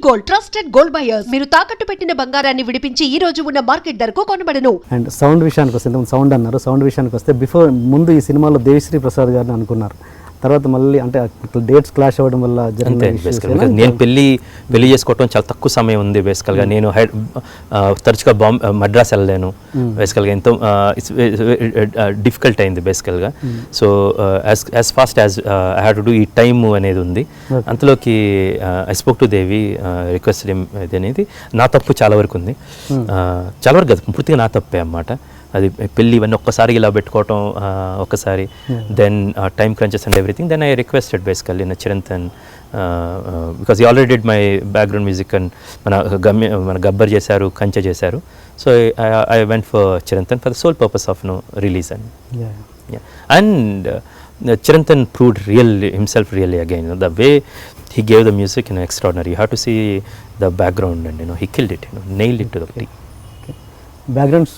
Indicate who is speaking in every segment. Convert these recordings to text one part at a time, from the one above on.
Speaker 1: Gold, trusted gold buyers. మీరు తాకట్టు పెట్టిన బంగారాన్ని విడిపించి ఈ రోజు ఉన్న మార్కెట్ ధరకు కొనబడను.
Speaker 2: అండ్ సౌండ్ విషయానికి వస్తే సౌండ్ అన్నారు. సౌండ్ విషయానికి వస్తే ముందు ఈ సినిమాలో దేవిశ్రీ ప్రసాద్ గారిని అనుకున్నారు. తర్వాత మళ్ళీ అంటే డేట్స్ క్లాష్ అవ్వడం వల్ల
Speaker 3: నేను పెళ్లి చేసుకోవటం చాలా తక్కువ సమయం ఉంది బేసికల్గా. నేను తరచుగా మద్రాస్ వెళ్ళలేను బేసికల్గా. ఎంతో డిఫికల్ట్ అయింది బేసికల్గా. So as fast as I have to do ఈ టైమ్ అనేది ఉంది. అంతలోకి I spoke to Devi, request ఇది అనేది నా తప్పు చాలా వరకు ఉంది. చాలా వరకు కదా పూర్తిగా నా తప్పే అన్నమాట. అది పెళ్ళి ఇవన్నీ ఒక్కసారి ఇలా పెట్టుకోవటం ఒక్కసారి, then time crunches and everything. Then I requested basically Chirantan, because he already did my background music and మన గబ్బర్ చేశారు, కంచె చేశారు. So I went for Chirantan for the sole purpose of release and Chirantan proved himself really again. The way he gave the music, extraordinary. You have to see the background and he killed it, nailed it to the T.
Speaker 2: Background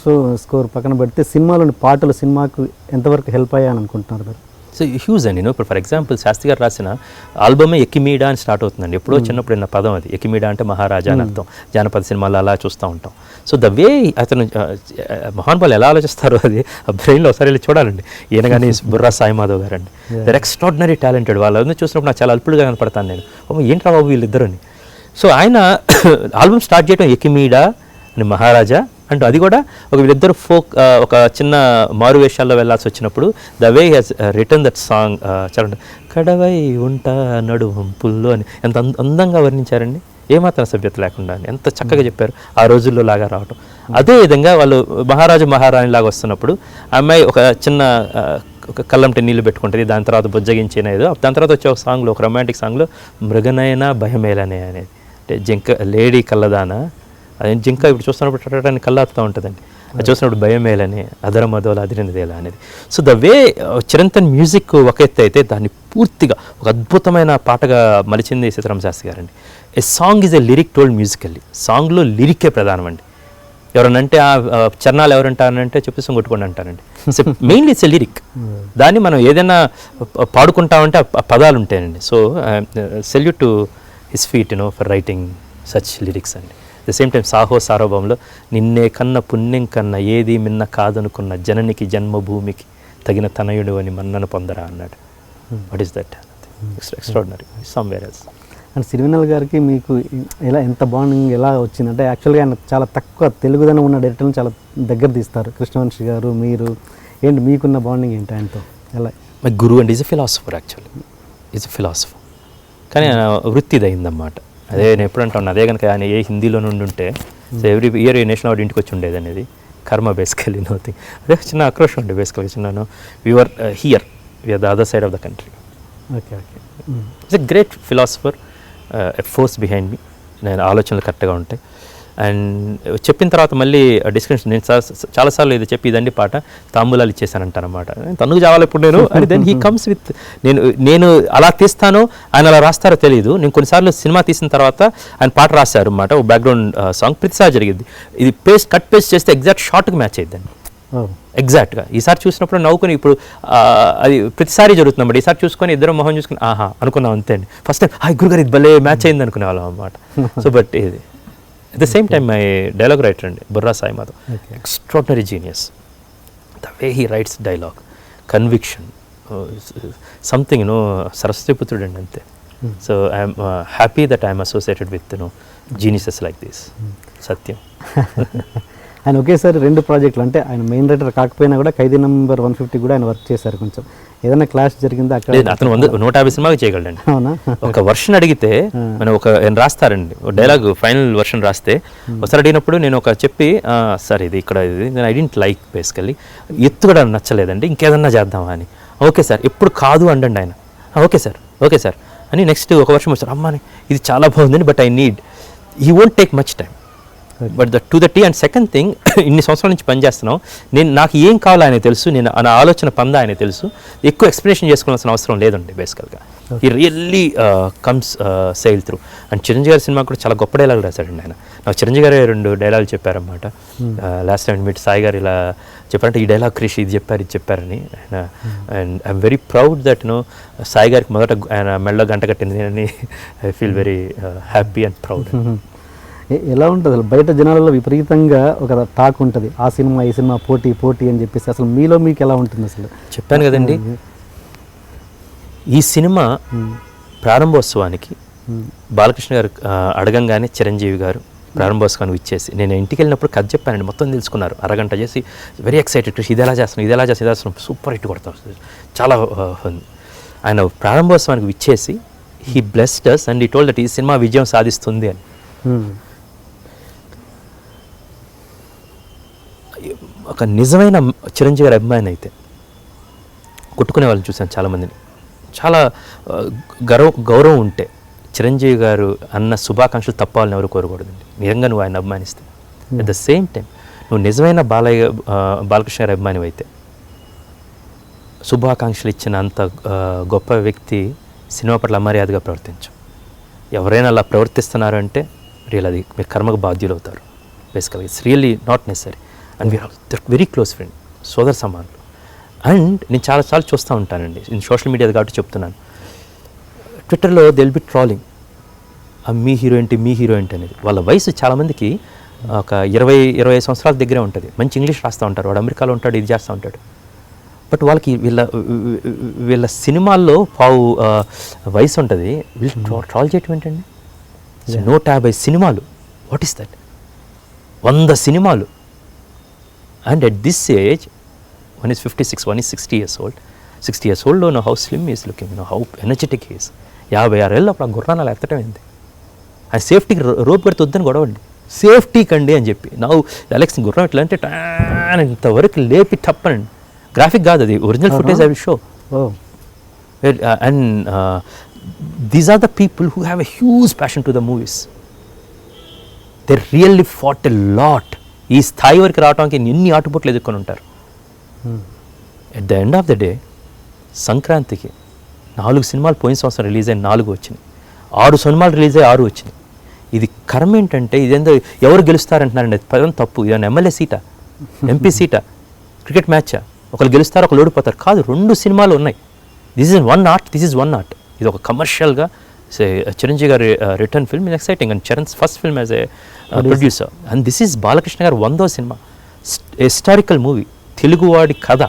Speaker 2: score పక్కన పెడితే సినిమాలోని పాటలు సినిమాకు ఎంతవరకు help అయ్యాయని అనుకుంటున్నారు మీరు?
Speaker 3: So huge అండి. ఇప్పుడు ఫర్ ఎగ్జాంపుల్ శాస్త్రి గారు రాసిన ఆల్బమే ఎకిమీడా అని స్టార్ట్ అవుతుందండి. ఎప్పుడో చిన్నప్పుడు ఉన్న పదం అది. ఎకిమీడా అంటే మహారాజా అని అర్థం. జానపద సినిమాలు అలా చూస్తూ ఉంటాం. సో ద వే అతను మహానుభావులు ఎలా ఆలోచిస్తారో అది ఆ బ్రెయిన్లో ఒకసారి వెళ్ళి చూడాలండి. ఈయన కానీ బుర్రా సాయి మాధవ్ గారు అండి, దర్ ఎక్స్ట్రాడినరీ టాలెంటెడ్. వాళ్ళని చూసినప్పుడు నాకు చాలా అల్పుడుగా కనపడతాను నేను. ఏంట్రా బాబు వీళ్ళిద్దరని. సో ఆయన ఆల్బమ్ స్టార్ట్ చేయడం ఎకిమీడా అని మహారాజా అంటూ, అది కూడా వీళ్ళిద్దరు ఫోక్ ఒక చిన్న మారు వేషాల్లో వెళ్ళాల్సి వచ్చినప్పుడు the way he's return that song చాలా కడవై ఉంటా నడువంపుల్లో అని ఎంత అందంగా వర్ణించారండి. ఏమాత్రం సభ్యత లేకుండా ఎంత చక్కగా చెప్పారు. ఆ రోజుల్లో లాగా రావటం. అదే విధంగా వాళ్ళు మహారాజు మహారాణి లాగా వస్తున్నప్పుడు అమ్మాయి ఒక చిన్న ఒక కళ్ళంటే నీళ్ళు పెట్టుకుంటుంది, దాని తర్వాత బుజ్జగించిన ఏదో, దాని తర్వాత వచ్చే ఒక సాంగ్లో, ఒక రొమాంటిక్ సాంగ్లో మృగనయన భయమేలనే అనేది, అంటే జింక లేడీ కళ్ళదాన, అదే జింక ఇప్పుడు చూస్తున్నప్పుడు టటాన్ని కళ్ళాడుతూ ఉంటుందండి. అది చూసినప్పుడు భయమేలని, అదర మధోల అదిరినదేలా అనేది. So the way Chirantan music ఒక ఎత్తు అయితే దాన్ని పూర్తిగా ఒక అద్భుతమైన పాటగా మలిచింది సీతారామ శాస్త్రి గారండి. A song is a lyric told musically. సాంగ్లో లిరికే ప్రధానం అండి. ఎవరనంటే ఆ చరణాలు ఎవరంటారంటే చెప్పేసి కొట్టుకోండి అంటారండి. So mainly it's a lyric. దాన్ని మనం ఏదైనా పాడుకుంటామంటే ఆ పదాలు ఉంటాయండి. So salute to his feet for writing such lyrics అండి. ద సేమ్ టైం సాహో సార్వభౌంలో నిన్నే కన్న పుణ్యం కన్నా ఏది మిన్న కాదనుకున్న జననికి జన్మభూమికి తగిన తనయుడు అని మన్నను పొందరా అన్నాడు. What is that? Extraordinary somewhere else.
Speaker 2: And Sirivennela గారికి మీకు ఎంత బాండింగ్ ఎలా వచ్చిందంటే, యాక్చువల్గా ఆయన చాలా తక్కువ తెలుగుదనం ఉన్న డైరెక్టర్ని చాలా దగ్గర తీస్తారు. కృష్ణవంశీ గారు, మీరు ఏంటి మీకున్న బాండింగ్ ఏంటి ఆయనతో? ఎలా?
Speaker 3: My Guru and is a philosopher. Actually is a philosopher, కానీ ఆయన వృత్తిది అయిందన్నమాట. అదే నేను ఎప్పుడు అంటాను, అదే కనుక ఆయన ఏ హిందీలో నుండి ఉంటే సో ఎవ్రీ ఇయర్ ఏ నేషనల్ అవార్డు ఇంటికి వచ్చి ఉండేది అనేది. కర్మ బేసికలీ నోథింగ్. అదే చిన్న ఆక్రోషం ఉండే బేసికల్గా. చిన్న we're here, we're the other side of the country.
Speaker 2: Okay okay.
Speaker 3: It's a great philosopher, a force behind me. నేను ఆలోచనలు కరెక్ట్గా ఉంటాయి. అండ్ చెప్పిన తర్వాత మళ్ళీ డిస్కషన్, నేను చాలాసార్లు ఇది చెప్పి ఇదండి పాట తాంబూలాలు ఇచ్చేసానంటానమాట. తనుగు చావాలి ఇప్పుడు నేను అని. దెన్ హీ కమ్స్ విత్, నేను అలా తీస్తాను, ఆయన అలా రాస్తారో తెలియదు. నేను కొన్నిసార్లు సినిమా తీసిన తర్వాత ఆయన పాట రాశారు అన్నమాట, ఒక బ్యాక్గ్రౌండ్ సాంగ్. ప్రతిసారి జరిగింది ఇది, కట్ పేస్ట్ చేస్తే ఎగ్జాక్ట్ షార్ట్కి మ్యాచ్ అయ్యిద్దండి ఎగ్జాక్ట్గా. ఈసారి చూసినప్పుడు నవ్వుకొని, ఇప్పుడు అది ప్రతిసారి జరుగుతుందన్నమాట. ఈసారి చూసుకొని ఇద్దరు మొహం చూసుకుని ఆహా అనుకున్నాం అంతే అండి. ఫస్ట్ టైం హాయ్ గురుగారు ఇది భలే మ్యాచ్ అయింది అనుకునే వాళ్ళం అన్నమాట. సో బట్ ఇది at the same time my dialogue writer and Burra Sai Madhav, extraordinary genius. The way he writes dialogue, conviction, something Saraswati Putrudu and ante. So I am happy that I am associated with geniuses like this. Satyam.
Speaker 2: ఆయన ఒకేసారి 2 ప్రాజెక్టులు, అంటే ఆయన main writer కాకపోయినా కూడా ఖైదీ number 150 కూడా ఆయన work చేశారు. కొంచెం ఏదైనా క్లాష్ జరిగిందా అక్కడ?
Speaker 3: అతను 150 సినిమాకి చేయగలండి.
Speaker 2: అవునా?
Speaker 3: ఒక వర్షన్ అడిగితే మనం రాస్తారండి, డైలాగ్ ఫైనల్ వర్షన్ రాస్తే ఒకసారి అడిగినప్పుడు నేను చెప్పి సార్ ఇది ఇక్కడ ఇది ఐ డెంట్ లైక్ బేసికల్లీ, ఎత్తు కూడా నచ్చలేదండి, ఇంకేదన్నా చేద్దామా అని. ఓకే సార్ ఎప్పుడు కాదు అండండి ఆయన. ఓకే సార్ అని నెక్స్ట్ ఒక వర్షం వచ్చారు, అమ్మాని ఇది చాలా బాగుందండి but I need, he won't take much time but to the tea. And second thing, ఇన్ని సంవత్సరాల నుంచి పనిచేస్తున్నాం, నాకు ఏం కావాలో ఆయన తెలుసు, నేను నా ఆలోచన పందా ఆయన తెలుసు, ఎక్కువ ఎక్స్ప్లెనేషన్ చేసుకోవాల్సిన అవసరం లేదండి బేసికల్గా. ఈ really comes SAIL through. And Chiranjeevi గారి సినిమా కూడా చాలా గొప్ప డైలాగ్ రాశాడండి ఆయన. నాకు చిరంజీవి గారే 2 డైలాగులు చెప్పారన్నమాట. లాస్ట్ టైం మీట్ సాయి గారు ఇలా చెప్పారంటే ఈ డైలాగ్ క్రిష్ ఇది చెప్పారని ఆయన. And I'm very proud that Sai గారికి మొదట ఆయన మెడలో గంట కట్టింది అని I feel very happy and proud.
Speaker 2: ఎలా ఉంటుంది అసలు బయట జనాలలో విపరీతంగా ఒక టాక్ ఉంటుంది, ఆ సినిమా ఈ సినిమా పోటీ అని చెప్పేసి. అసలు మీలో మీకు ఎలా ఉంటుంది అసలు?
Speaker 3: చెప్పాను కదండి, ఈ సినిమా ప్రారంభోత్సవానికి బాలకృష్ణ గారు అడగంగానే చిరంజీవి గారు ప్రారంభోత్సవానికి ఇచ్చేసి నేను ఇంటికి వెళ్ళినప్పుడు కథ చెప్పానండి. మొత్తం తెలుసుకున్నారు, అరగంట చేసి వెరీ ఎక్సైటెడ్, ఇది ఎలా చేస్తున్నాం సూపర్ హిట్ కొడతాం చాలా. ఆయన ప్రారంభోత్సవానికి ఇచ్చేసి he blessed us and he told that ఈ సినిమా విజయం సాధిస్తుంది అని. ఒక నిజమైన చిరంజీవి గారి అభిమాని అయితే కొట్టుకునే వాళ్ళని చూశాను చాలామందిని. చాలా గౌరవం ఉంటే చిరంజీవి గారు అన్న శుభాకాంక్షలు తప్పాలని ఎవరు కోరకూడదండి, నిజంగా నువ్వు ఆయన అభిమానిస్తే. అట్ ద సేమ్ టైం నువ్వు నిజమైన బాలకృష్ణ గారి అభిమాని అయితే శుభాకాంక్షలు ఇచ్చిన అంత గొప్ప వ్యక్తి సినిమా పట్ల అమర్యాదగా ప్రవర్తించు. ఎవరైనా అలా ప్రవర్తిస్తున్నారు అంటే అది మీరు కర్మకు బాధ్యులు అవుతారు. బేసికల్గా it's really not necessary. And we're very close friend, సోదర సమానులు. అండ్ నేను చాలాసార్లు చూస్తూ ఉంటానండి, సోషల్ మీడియా కాబట్టి చెప్తున్నాను, ట్విట్టర్లో దెల్ బి ట్రాలింగ్ మీ హీరో ఏంటి అనేది. వాళ్ళ వయసు చాలామందికి ఒక 20 సంవత్సరాల దగ్గరే ఉంటుంది. మంచి ఇంగ్లీష్ రాస్తూ ఉంటారు, వాడు అమెరికాలో ఉంటాడు, ఇది చేస్తూ ఉంటాడు. బట్ వాళ్ళకి వీళ్ళ సినిమాల్లో వయసు ఉంటుంది, వీళ్ళు ట్రాల్ చేయటం ఏంటండి? 150 సినిమాలు, వాట్ ఈస్ దట్? 100 సినిమాలు. And at this age one is 56, one is 60 years old. 60 years old, know how slim he is looking, how energetic he is. 56 ఏళ్ళు అప్పుడు ఆ గుర్రాన్ని అలా ఎత్తటం ఏంది? ఆ సేఫ్టీకి రోప్ పెడితే వద్దని గొడవండి, సేఫ్టీకి అండి అని చెప్పి. నా అలెక్స్ గుర్రం ఎట్లా అంటే ఇంతవరకు లేపి తప్పనండి. గ్రాఫిక్ కాదు అది, original footage I will show. And these are the people who have a huge passion to the movies. They really fought a lot. ఈ స్థాయి వరకు రావడానికి ఎన్ని ఆటుపోట్లు ఎదుర్కొని ఉంటారు. At the end of the day సంక్రాంతికి 4 సినిమాలు పోయిన సంవత్సరం రిలీజ్ అయిన 4 వచ్చినాయి, 6 సినిమాలు రిలీజ్ అయ్యి 6 వచ్చినాయి. ఇది కర్మ ఏంటంటే ఇదేందో ఎవరు గెలుస్తారంటున్నారండి, అది పదం తప్పు. ఇదేమన్నా ఎమ్మెల్యే సీటా, ఎంపీ సీటా, క్రికెట్ మ్యాచా? ఒకరు గెలుస్తారు, ఒకరు ఓడిపోతారు కాదు. 2 సినిమాలు ఉన్నాయి. This is one art. ఇది ఒక కమర్షియల్గా చిరంజీవి గారి return film is exciting and Charan's first film as a producer. And this is Balakrishna గారు 100వ సినిమా, హిస్టారికల్ మూవీ, తెలుగువాడి కథ.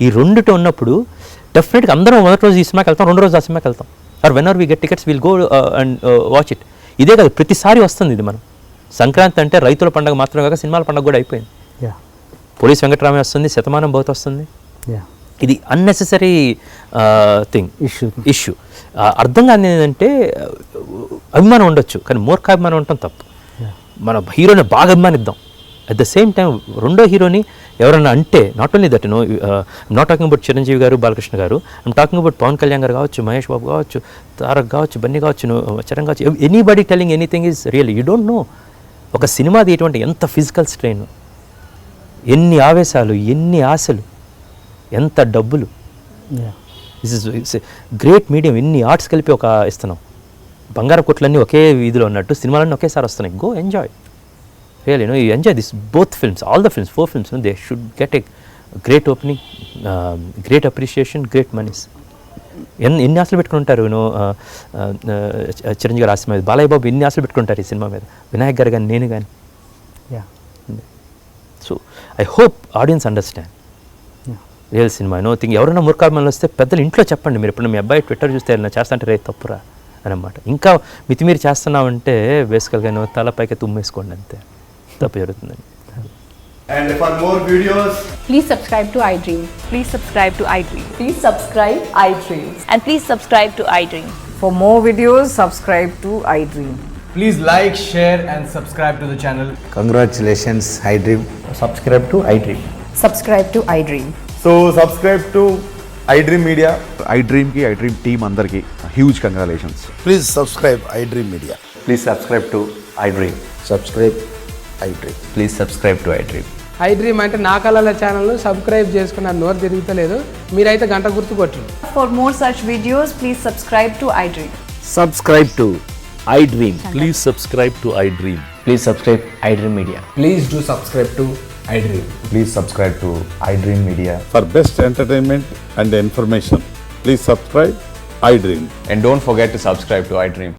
Speaker 3: ఈ రెండుతో ఉన్నప్పుడు డెఫినెట్గా అందరం మొదటి రోజు ఈ సినిమాకి వెళ్తాం, 2వ రోజు ఆ సినిమాకి వెళ్తాం. Or when are we get tickets will go and watch it. ఇదే కాదు, ప్రతిసారి వస్తుంది ఇది. మనం సంక్రాంతి అంటే రైతుల పండుగ మాత్రమే కాక సినిమాల పండుగ కూడా అయిపోయింది. పోలీస్ వెంకటరామయ్య వస్తుంది, శతమానం భవతి వస్తుంది. ఇది అన్నెసెసరీ ఇష్యూ. అర్థం కాని ఏంటంటే అభిమానం ఉండొచ్చు, కానీ మూర్ఖాభిమానం ఉండటం తప్పు. మన హీరోని బాగా అభిమానిద్దాం. అట్ ద సేమ్ టైం రెండో హీరోని ఎవరన్నా అంటే, not only that not talking about Chiranjeevi garu, Balakrishna garu, I'm talking about Pavan Kalyan garu కావచ్చు, మహేష్ బాబు కావచ్చు, తారక్ కావచ్చు, బన్నీ కావచ్చు, చరణ్ కావచ్చు, anybody telling anything is real. You don't know ఒక సినిమా తీయటువంటి ఎంత ఫిజికల్ స్ట్రెయిన్, ఎన్ని ఆవేశాలు, ఎన్ని ఆశలు, ఎంత డబ్బులు. This is great medium. ఎన్ని ఆర్ట్స్ కలిపి ఒక ఇస్తున్నాం. బంగారు కొట్లన్నీ ఒకే వీధిలో ఉన్నట్టు సినిమాలన్నీ ఒకేసారి వస్తున్నాయి. Go enjoy. Really, you enjoy this, both films, all the films, 4 films, they should get a great opening, great appreciation, great monies. ఎన్ని ఆశలు పెట్టుకుంటారు చిరంజీవి గారు ఆశ మీద, బాలయ్య బాబు ఎన్ని ఆశలు పెట్టుకుంటారు ఈ సినిమా మీద, వినాయక్ గారు కానీ, నేను కానీ. So I hope audience understand real cinema. Think ఎవరైనా మూర్ఖాభిమానులు వస్తే పెద్దలు ఇంట్లో చెప్పండి. మీరు ఇప్పుడు మీ అబ్బాయి ట్విట్టర్ చూస్తే చేస్తా రే తప్పురా అనమాట. ఇంకా మితిమీరి చేస్తున్నామంటే బేసికల్గా తలపైకి తుమ్మేసుకోండి, అంతే. తప్పు జరుగుతుందండి.
Speaker 4: And for more videos,
Speaker 5: please subscribe to iDream.
Speaker 6: Please subscribe to iDream.
Speaker 5: Please subscribe iDream.
Speaker 6: And please subscribe to iDream.
Speaker 7: For more videos, subscribe to iDream.
Speaker 4: please like, share and subscribe to the channel.
Speaker 8: Congratulations, iDream.
Speaker 4: Subscribe to iDream.
Speaker 5: Subscribe to iDream.
Speaker 4: So subscribe to iDream Media.
Speaker 9: iDream team andarki huge congratulations.
Speaker 8: Please subscribe iDream Media.
Speaker 10: Please subscribe to iDream.
Speaker 8: Subscribe iDream.
Speaker 10: Please subscribe to iDream. I dream అంటే నా కళల ఛానల్ను subscribe చేసుకున్న నోరు తిరుగుతలేదు. మీరైతే గంట గుర్తు కొట్టండి.
Speaker 5: For more such videos, please subscribe to iDream.
Speaker 11: Subscribe to iDream.
Speaker 12: Please subscribe to iDream.
Speaker 11: Please subscribe iDream Media.
Speaker 10: Please do subscribe to iDream.
Speaker 4: Please subscribe to iDream Media.
Speaker 12: For best entertainment and information, please subscribe iDream.
Speaker 4: And don't forget to subscribe to iDream.